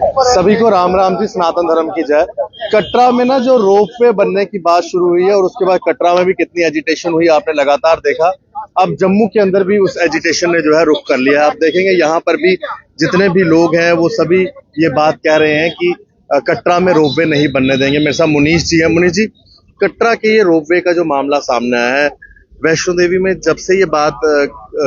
सभी को राम राम जी, सनातन धर्म की जय। कटरा में ना जो रोपवे बनने की बात शुरू हुई है और उसके बाद कटरा में भी कितनी एजिटेशन हुई आपने लगातार देखा। अब जम्मू के अंदर भी उस एजिटेशन ने जो है रुख कर लिया है। आप देखेंगे यहाँ पर भी जितने भी लोग हैं वो सभी ये बात कह रहे हैं कि कटरा में रोपवे नहीं बनने देंगे। मेरे साथ मुनीश जी है। मुनीश जी, कटरा के ये रोपवे का जो मामला सामने आया है, वैष्णो देवी में जब से ये बात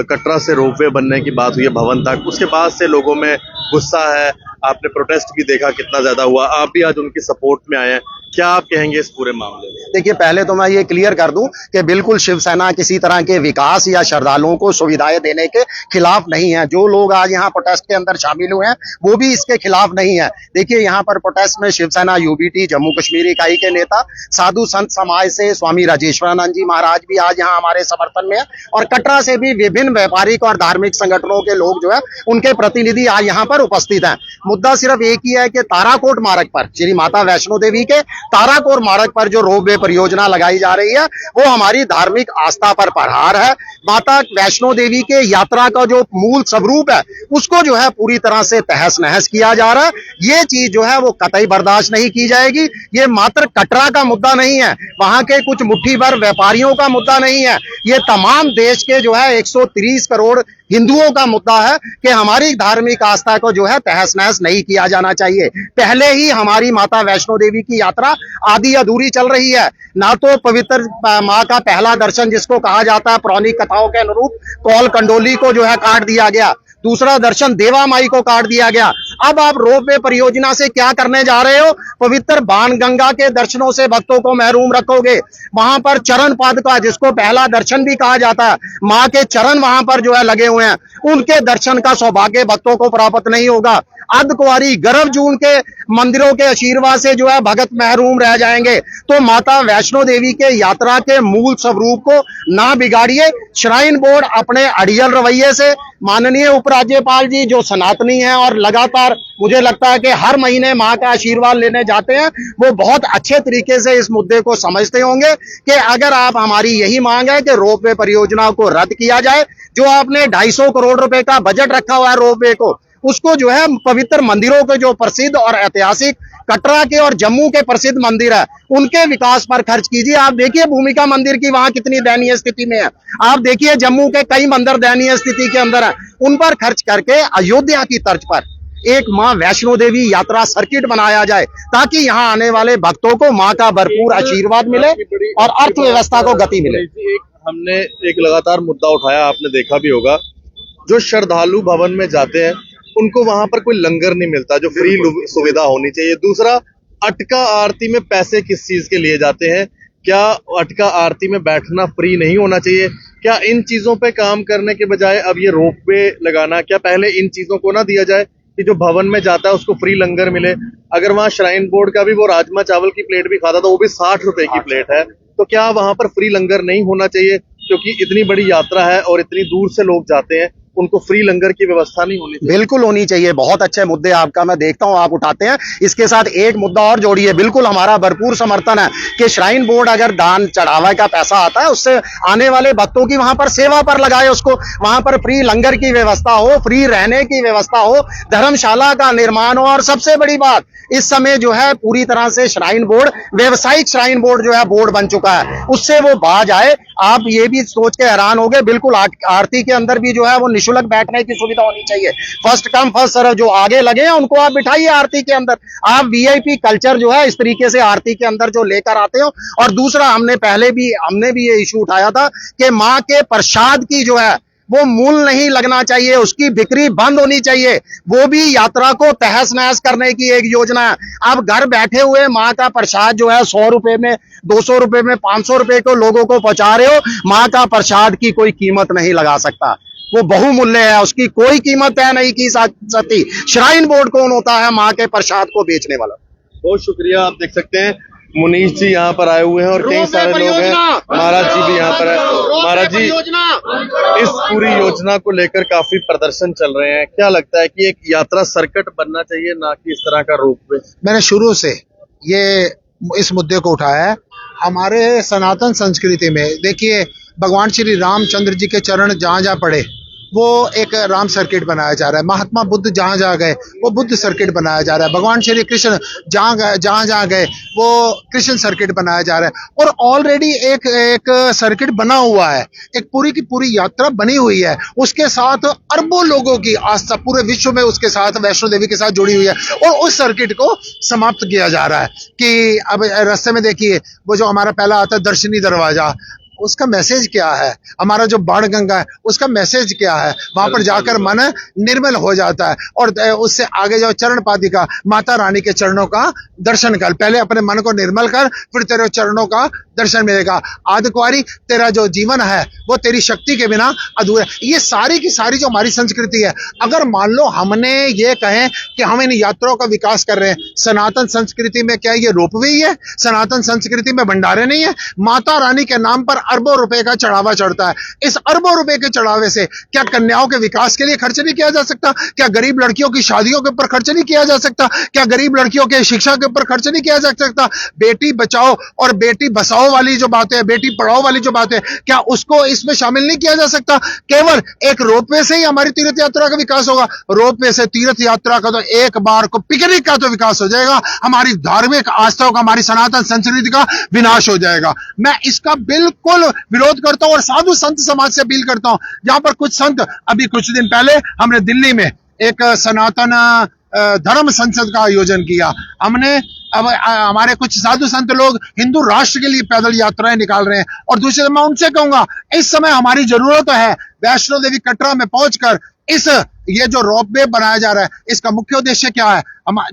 कटरा से रोपवे बनने की बात हुई है भवन तक, उसके बाद से लोगों में गुस्सा है। आपने प्रोटेस्ट भी देखा कितना ज्यादा हुआ, आप भी आज उनकी सपोर्ट में आए हैं। क्या आप कहेंगे इस पूरे मामले में? देखिए, पहले तो मैं ये क्लियर कर दूं कि बिल्कुल शिवसेना किसी तरह के विकास या श्रद्धालुओं को सुविधाएं देने के खिलाफ नहीं है। जो लोग आज यहाँ प्रोटेस्ट के अंदर शामिल हुए हैं वो भी इसके खिलाफ नहीं है। देखिए, यहाँ पर प्रोटेस्ट में शिवसेना यूबीटी जम्मू कश्मीर इकाई के नेता, साधु संत समाज से स्वामी राजेश्वरानंद जी महाराज भी आज यहाँ हमारे समर्थन में है और कटरा से भी विभिन्न व्यापारिक और धार्मिक संगठनों के लोग जो है उनके प्रतिनिधि आज यहाँ पर उपस्थित हैं। मुद्दा सिर्फ एक ही है कि ताराकोट मार्ग पर, श्री माता वैष्णो देवी के ताराकोट मार्ग पर जो रोपवे परियोजना लगाई जा रही है वो हमारी धार्मिक आस्था पर प्रहार है। माता वैष्णो देवी के यात्रा का जो मूल स्वरूप है उसको जो है पूरी तरह से तहस नहस किया जा रहा है। ये चीज जो है वो कतई बर्दाश्त नहीं की जाएगी। ये मात्र कटरा का मुद्दा नहीं है, वहां के कुछ मुट्ठी भर व्यापारियों का मुद्दा नहीं है, ये तमाम देश के जो है 130 करोड़ हिंदुओं का मुद्दा है कि हमारी धार्मिक आस्था को जो है तहस नहस नहीं किया जाना चाहिए। पहले ही हमारी माता वैष्णो देवी की यात्रा आधी अधूरी चल रही है। ना तो पवित्र माँ का पहला दर्शन जिसको कहा जाता है पौराणिक कथाओं के अनुरूप कौल कंडोली को जो है काट दिया गया, दूसरा दर्शन देवा माई को काट दिया गया। अब आप रोपवे परियोजना से क्या करने जा रहे हो? पवित्र बाण गंगा के दर्शनों से भक्तों को महरूम रखोगे। वहां पर चरण पादुका जिसको पहला दर्शन भी कहा जाता है, माँ के चरण वहां पर जो है लगे हुए हैं, उनके दर्शन का सौभाग्य भक्तों को प्राप्त नहीं होगा। अर्धकुंवारी गर्भ जून के मंदिरों के आशीर्वाद से जो है भगत महरूम रह जाएंगे। तो माता वैष्णो देवी के यात्रा के मूल स्वरूप को ना बिगाड़िए। श्राइन बोर्ड अपने अड़ियल रवैये से, माननीय उपराज्यपाल जी जो सनातनी हैं और लगातार मुझे लगता है कि हर महीने माँ का आशीर्वाद लेने जाते हैं, वो बहुत अच्छे तरीके से इस मुद्दे को समझते होंगे कि अगर आप, हमारी यही मांग है कि रोपवे परियोजना को रद्द किया जाए। जो आपने 250 करोड़ रुपए का बजट रखा हुआ है रोपवे को, उसको जो है पवित्र मंदिरों के जो प्रसिद्ध और ऐतिहासिक कटरा के और जम्मू के प्रसिद्ध मंदिर है उनके विकास पर खर्च कीजिए। आप देखिए भूमिका मंदिर की वहां कितनी दयनीय स्थिति में है, आप देखिए जम्मू के कई मंदिर दयनीय स्थिति के अंदर है। उन पर खर्च करके अयोध्या की तर्ज पर एक मां वैष्णो देवी यात्रा सर्किट बनाया जाए ताकि यहाँ आने वाले भक्तों को मां का भरपूर आशीर्वाद मिले और अर्थव्यवस्था को गति मिले। हमने एक लगातार मुद्दा उठाया, आपने देखा भी होगा, जो श्रद्धालु भवन में जाते हैं उनको वहां पर कोई लंगर नहीं मिलता जो फ्री सुविधा होनी चाहिए। दूसरा, अटका आरती में पैसे किस चीज के लिए जाते हैं? क्या अटका आरती में बैठना फ्री नहीं होना चाहिए? क्या इन चीजों पे काम करने के बजाय अब ये रोपवे लगाना, क्या पहले इन चीजों को ना दिया जाए कि जो भवन में जाता है उसको फ्री लंगर मिले? अगर वहां श्राइन बोर्ड का भी वो राजमा चावल की प्लेट भी खाता था, वो भी 60 रुपए की प्लेट है, तो क्या वहां पर फ्री लंगर नहीं होना चाहिए? क्योंकि इतनी बड़ी यात्रा है और इतनी दूर से लोग जाते हैं, उनको फ्री लंगर की व्यवस्था नहीं होनी चाहिए? बिल्कुल होनी चाहिए। बहुत अच्छे मुद्दे आपका मैं देखता हूं आप उठाते हैं। इसके साथ एक मुद्दा और जोड़िए। बिल्कुल हमारा भरपूर समर्थन है कि श्राइन बोर्ड अगर दान चढ़ावा का पैसा आता है उससे आने वाले भक्तों की वहां पर सेवा पर लगाए, उसको वहां पर फ्री लंगर की व्यवस्था हो, फ्री रहने की व्यवस्था हो, धर्मशाला का निर्माण हो। और सबसे बड़ी बात, इस समय जो है पूरी तरह से श्राइन बोर्ड व्यवसायिक श्राइन बोर्ड जो है बोर्ड बन चुका है, उससे वो बाज आए। आप ये भी सोच के हैरान हो गए, बिल्कुल आरती के अंदर भी जो है वो निःशुल्क बैठने की सुविधा होनी चाहिए। फर्स्ट कम फर्स्ट सर्व, जो आगे लगे हैं उनको आप बिठाइए आरती के अंदर। आप वीआईपी कल्चर जो है इस तरीके से आरती के अंदर जो लेकर आते हो। और दूसरा, हमने भी ये इशू उठाया था कि माँ के प्रसाद की जो है वो मूल नहीं लगना चाहिए, उसकी बिक्री बंद होनी चाहिए। वो भी यात्रा को तहस नहस करने की एक योजना है। अब घर बैठे हुए माँ का प्रसाद जो है 100 रुपए में, 200 रुपए में, 500 रुपए को लोगों को पहुंचा रहे हो। माँ का प्रसाद की कोई कीमत नहीं लगा सकता, वो बहुमूल्य है, उसकी कोई कीमत तय नहीं की सकती। श्राइन बोर्ड कौन होता है माँ के प्रसाद को बेचने वाला? बहुत शुक्रिया। आप देख सकते हैं मुनीश जी यहाँ पर आए हुए हैं और कई सारे लोग हैं। महाराज जी भी यहाँ पर है। महाराज जी, इस पूरी योजना को लेकर काफी प्रदर्शन चल रहे हैं, क्या लगता है कि एक यात्रा सर्किट बनना चाहिए ना कि इस तरह का रोपवे? मैंने शुरू से इस मुद्दे को उठाया है। हमारे सनातन संस्कृति में देखिए, भगवान श्री रामचंद्र जी के चरण जहाँ जहाँ पड़े वो एक राम सर्किट बनाया जा रहा है। महात्मा बुद्ध जहां जहां गए वो बुद्ध सर्किट बनाया जा रहा है। भगवान श्री कृष्ण जहां जहां गए वो कृष्ण सर्किट बनाया जा रहा है। और ऑलरेडी एक सर्किट बना हुआ है, एक पूरी की पूरी यात्रा बनी हुई है। उसके साथ अरबों लोगों की आस्था पूरे विश्व में उसके साथ वैष्णो देवी के साथ जुड़ी हुई है। और उस सर्किट को समाप्त किया जा रहा है कि अब रास्ते में देखिए वो जो हमारा पहला आता है दर्शनी दरवाजा, उसका मैसेज क्या है। हमारा जो बाण गंगा है उसका मैसेज क्या है। वहां पर जाकर मन निर्मल हो जाता है। और उससे आगे जाओ चरण पादिका, माता रानी के चरणों का दर्शन कर। पहले अपने मन को निर्मल कर, फिर तेरे चरणों का दर्शन मिलेगा। आदि कुंवारी तेरा जो जीवन है वो तेरी शक्ति के बिना अधूरा है। ये सारी की सारी जो हमारी संस्कृति है, अगर मान लो हमने ये कहें कि हम इन यात्राओं का विकास कर रहे हैं, सनातन संस्कृति में क्या ये रोपवे ही है? सनातन संस्कृति में भंडारे नहीं है? माता रानी के नाम पर अरबों रुपए का चढ़ावा चढ़ता है। इस अरबों रुपए के चढ़ावे से क्या कन्याओं के विकास के लिए खर्च नहीं किया जा सकता? क्या गरीब लड़कियों की शादियों के ऊपर खर्च नहीं किया जा सकता? क्या गरीब लड़कियों के शिक्षा के ऊपर खर्च नहीं किया जा सकता? बेटी बचाओ और बेटी बसाओ वाली जो बात है, बेटी पढ़ाओ वाली जो बात है, क्या उसको इसमें शामिल नहीं किया जा सकता? केवल एक रोपवे से ही हमारी तीर्थ यात्रा का विकास होगा? रोपवे से तीर्थ यात्रा का तो एक बार को पिकनिक का तो विकास हो जाएगा, हमारी धार्मिक आस्थाओं का, हमारी सनातन संस्कृति का विनाश हो जाएगा। मैं इसका बिल्कुल विरोध करता हूं और साधु संत समाज से अपील करता हूं। जहां पर कुछ संत, अभी कुछ दिन पहले हमने दिल्ली में एक सनातन धर्म संसद का आयोजन किया। हमने अब हमारे कुछ साधु संत लोग हिंदू राष्ट्र के लिए पैदल यात्राएं निकाल रहे हैं। और दूसरे मैं उनसे कहूंगा, इस समय हमारी जरूरत है वैष्णो देवी कटरा में पहुंचकर ये जो रोपवे बनाया जा रहा है, इसका मुख्य उद्देश्य क्या है?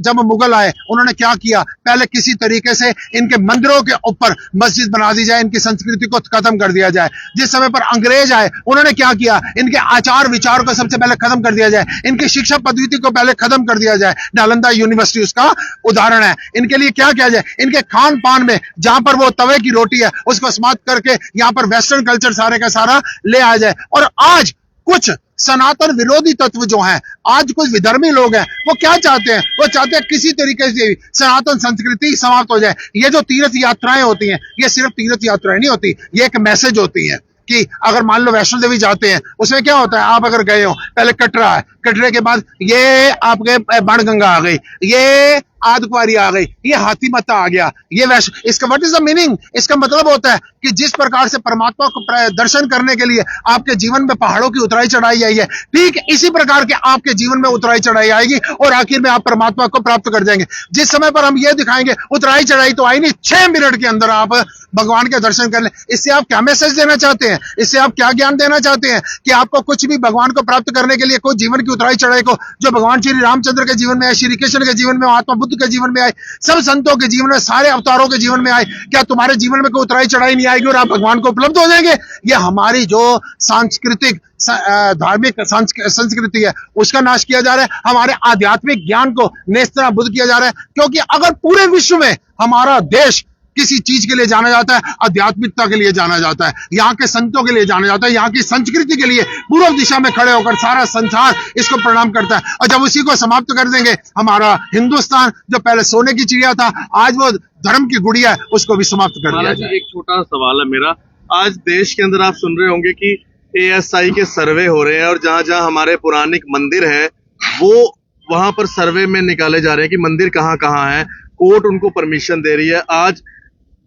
जब मुगल आए उन्होंने क्या किया? पहले किसी तरीके से इनके मंदिरों के ऊपर मस्जिद बना दी जाए, इनकी संस्कृति को खत्म कर दिया जाए। जिस समय पर अंग्रेज आए उन्होंने क्या किया? इनके आचार विचार को सबसे पहले खत्म कर दिया जाए, इनकी शिक्षा पद्धति को पहले खत्म कर दिया जाए। नालंदा यूनिवर्सिटी उसका उदाहरण है। इनके लिए क्या किया जाए? इनके खान पान में जहां पर वो तवे की रोटी है उसको समाप्त करके यहां पर वेस्टर्न कल्चर सारे का सारा ले आ जाए। और आज कुछ सनातन विरोधी तत्व जो हैं, आज कुछ विधर्मी लोग हैं, वो क्या चाहते हैं? वो चाहते हैं किसी तरीके से सनातन संस्कृति समाप्त हो जाए। ये जो तीर्थ यात्राएं होती हैं, ये सिर्फ तीर्थ यात्राएं नहीं होती, ये एक मैसेज होती है कि अगर मान लो वैष्णो देवी जाते हैं, उसमें क्या होता है? आप अगर गए हो, पहले कटरा है, कटरे के बाद ये आपके बाणगंगा आ गई, ये आदि कुंवारी आ गई, ये हाथी मता आ गया, ये वैष्णो। इसका व्हाट इज द मीनिंग? इसका मतलब होता है कि जिस प्रकार से परमात्मा को दर्शन करने के लिए आपके जीवन में पहाड़ों की उतराई चढ़ाई आई है, ठीक इसी प्रकार के आपके जीवन में उतराई चढ़ाई आएगी और आखिर में आप परमात्मा को प्राप्त कर जाएंगे। जिस समय पर हम ये दिखाएंगे उतराई चढ़ाई तो आई नहीं, 6 मिनट के अंदर आप भगवान के दर्शन कर लें। इससे आप क्या मैसेज देना चाहते हैं? इससे आप क्या ज्ञान देना चाहते हैं? कि आपको कुछ भी भगवान को प्राप्त करने के लिए कोई जीवन की उतराई चढ़ाई को, जो भगवान श्री रामचंद्र के जीवन में आए, श्री कृष्ण के जीवन में, महात्मा बुद्ध के जीवन में आए, सब संतों के जीवन में, सारे अवतारों के जीवन में आए, क्या तुम्हारे जीवन में कोई उतराई चढ़ाई नहीं आएगी और आप भगवान को उपलब्ध हो जाएंगे? ये हमारी जो सांस्कृतिक धार्मिक संस्कृति है उसका नाश किया जा रहा है। हमारे आध्यात्मिक ज्ञान को नेस्तनाबूद किया जा रहा है। क्योंकि अगर पूरे विश्व में हमारा देश किसी चीज के लिए जाना जाता है, आध्यात्मिकता के लिए जाना जाता है, यहाँ के संतों के लिए जाना जाता है, यहाँ की संस्कृति के लिए पूर्व दिशा में खड़े होकर सारा संसार इसको प्रणाम करता है। और जब उसी को समाप्त कर देंगे, हमारा हिंदुस्तान जो पहले सोने की चिड़िया था, आज वो धर्म की गुड़िया है, उसको भी समाप्त कर दिया जाए। एक छोटा सवाल है मेरा, आज देश के अंदर आप सुन रहे होंगे कि ASI के सर्वे हो रहे हैं और जहां जहां हमारे पौराणिक मंदिर है वो वहां पर सर्वे में निकाले जा रहे हैं कि मंदिर कहाँ कहाँ है। कोर्ट उनको परमिशन दे रही है। आज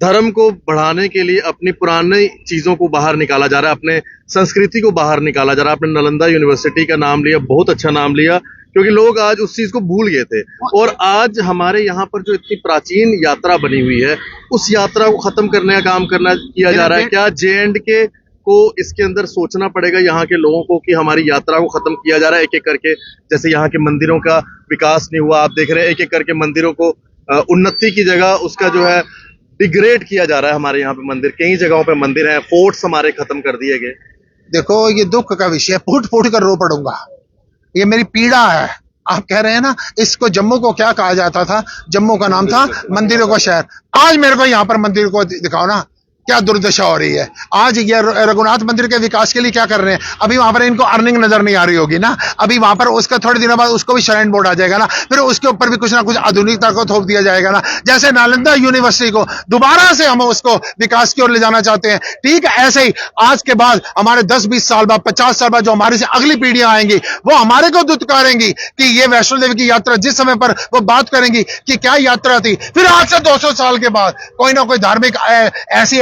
धर्म को बढ़ाने के लिए अपनी पुरानी चीजों को बाहर निकाला जा रहा है, अपने संस्कृति को बाहर निकाला जा रहा है। आपने नालंदा यूनिवर्सिटी का नाम लिया, बहुत अच्छा नाम लिया, क्योंकि लोग आज उस चीज को भूल गए थे। और आज हमारे यहाँ पर जो इतनी प्राचीन यात्रा बनी हुई है, उस यात्रा को खत्म करने का काम किया जा रहा है। क्या J&K को इसके अंदर सोचना पड़ेगा यहाँ के लोगों को कि हमारी यात्रा को खत्म किया जा रहा है एक एक करके? जैसे यहाँ के मंदिरों का विकास नहीं हुआ, आप देख रहे हैं एक एक करके मंदिरों को उन्नति की जगह उसका जो है डिग्रेड किया जा रहा है। हमारे यहाँ पे मंदिर, कई जगहों पे मंदिर है, फोर्ट्स हमारे खत्म कर दिए गए। देखो, ये दुख का विषय, फूट फूट कर रो पड़ूंगा, ये मेरी पीड़ा है। आप कह रहे हैं ना, इसको जम्मू को क्या कहा जाता था? जम्मू का नाम था मंदिरों का शहर। आज मेरे को यहाँ पर मंदिर को दिखाओ ना, क्या दुर्दशा हो रही है। आज ये रघुनाथ मंदिर के विकास के लिए क्या कर रहे हैं, अभी वहां पर इनको अर्निंग नजर नहीं आ रही होगी ना, अभी वहां पर उसका थोड़े दिनों बाद उसको भी श्राइन बोर्ड आ जाएगा ना, फिर उसके ऊपर भी कुछ ना कुछ आधुनिकता को थोप दिया जाएगा ना। जैसे नालंदा यूनिवर्सिटी को दोबारा से हम उसको विकास की ओर ले जाना चाहते हैं, ठीक है, ऐसे ही आज के बाद हमारे 10-20 साल बाद 50 साल बाद जो हमारी से अगली पीढ़ियां आएंगी वो हमारे को दुत्कारेंगी कि ये वैष्णो देवी की यात्रा, जिस समय पर वो बात करेंगी कि क्या यात्रा थी, फिर आज से 200 साल के बाद कोई ना कोई धार्मिक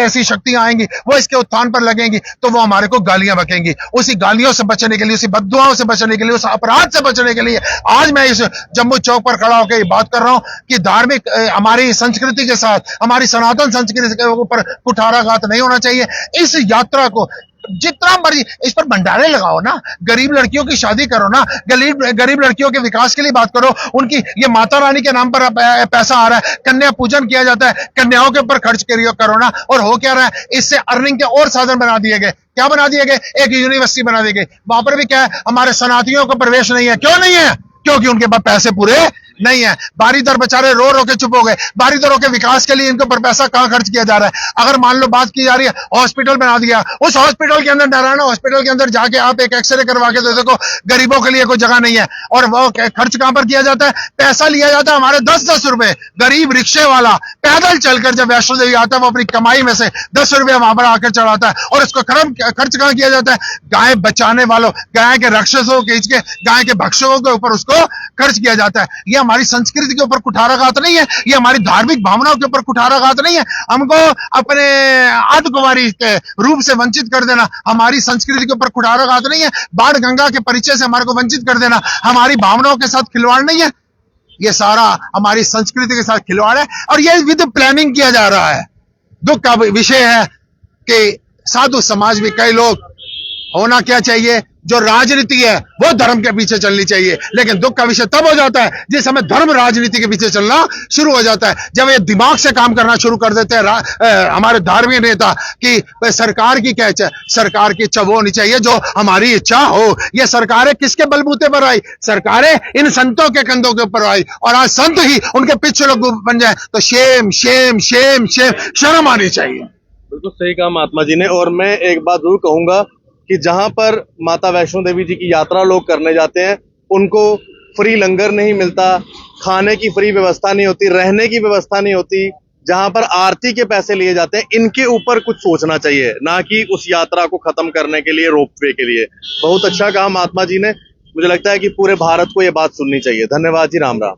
ऐसी शक्तियां आएंगी, वो इसके उत्थान पर लगेंगी, तो वो हमारे को गालियां बकेंगी। उसी गालियों से बचने के लिए, उसी बद्दुआओं से बचने के लिए, उस अपराध से बचने के लिए आज मैं इस जम्मू चौक पर खड़ा होकर बात कर रहा हूं कि धार्मिक हमारी संस्कृति के साथ, हमारी सनातन संस्कृति के ऊपर कुठाराघात नहीं होना चाहिए। इस यात्रा को जितना मर्जी इस पर भंडारे लगाओ ना, गरीब लड़कियों की शादी करो ना, गरीब लड़कियों के विकास के लिए बात करो, उनकी ये माता रानी के नाम पर पैसा आ रहा है, कन्या पूजन किया जाता है, कन्याओं के ऊपर खर्च करो ना, और हो क्या रहा है, इससे अर्निंग के और साधन बना दिए गए। क्या बना दिए गए, एक यूनिवर्सिटी बना दी गई, वहां पर भी क्या है, हमारे सनातनियों को प्रवेश नहीं है। क्यों नहीं है, क्योंकि उनके पास पैसे पूरे नहीं है। बारीदर बेचारे रो रो के चुप हो गए, बारीदरों के विकास के लिए इनके ऊपर पैसा कहां खर्च किया जा रहा है। अगर मान लो बात की जा रही है हॉस्पिटल बना दिया, उस हॉस्पिटल के अंदर, नारायण हॉस्पिटल के अंदर जाके आप एक एक्सरे करवा के तो देखो, गरीबों के लिए कोई जगह नहीं है। और वो खर्च कहां पर किया जाता है, पैसा लिया जाता है हमारे 10-10 रुपए, गरीब रिक्शे वाला पैदल चलकर जब वैष्णो देवी आता है, वो अपनी कमाई में से 10 रुपए वहां पर आकर चढ़ाता है, और उसको खर्च कहां किया जाता है, गाय बचाने वालों, गाय के रक्षसों के, गाय के भक्षकों के ऊपर उसको खर्च किया जाता है। ये हमारी संस्कृति के ऊपर कुठाराघात नहीं है, ये हमारी धार्मिक भावनाओं के ऊपर कुठाराघात नहीं है। हमको अपने अर्धकुंवारी के रूप से वंचित कर देना हमारी संस्कृति के ऊपर कुठाराघात नहीं है। बाण गंगा के परिचय से हमारे को वंचित कर देना हमारी भावनाओं के साथ खिलवाड़ नहीं है। ये सारा हमारी संस्कृति के साथ खिलवाड़ है, और ये विद प्लानिंग किया जा रहा है। दुख का विषय है कि साधु समाज में कई लोग, होना क्या चाहिए, जो राजनीति है वो धर्म के पीछे चलनी चाहिए, लेकिन दुख का विषय तब हो जाता है जिस समय धर्म राजनीति के पीछे चलना शुरू हो जाता है। जब ये दिमाग से काम करना शुरू कर देते हैं हमारे धार्मिक नेता कि सरकार की क्या इच्छा, सरकार की इच्छा वो होनी चाहिए जो हमारी इच्छा हो। ये सरकारें किसके बलबूते पर आई, सरकारें इन संतों के कंधों के ऊपर आई, और आज संत ही उनके पीछे लोग बन जाए तो शेम शेम शेम शेम, शर्म आनी चाहिए। बिल्कुल सही कहा महात्मा जी ने। और मैं एक बात जरूर कहूंगा कि जहां पर माता वैष्णो देवी जी की यात्रा लोग करने जाते हैं, उनको फ्री लंगर नहीं मिलता, खाने की फ्री व्यवस्था नहीं होती, रहने की व्यवस्था नहीं होती, जहां पर आरती के पैसे लिए जाते हैं, इनके ऊपर कुछ सोचना चाहिए, ना कि उस यात्रा को खत्म करने के लिए, रोपवे के लिए। बहुत अच्छा कहा महात्मा जी ने। मुझे लगता है कि पूरे भारत को ये बात सुननी चाहिए। धन्यवाद जी, राम राम।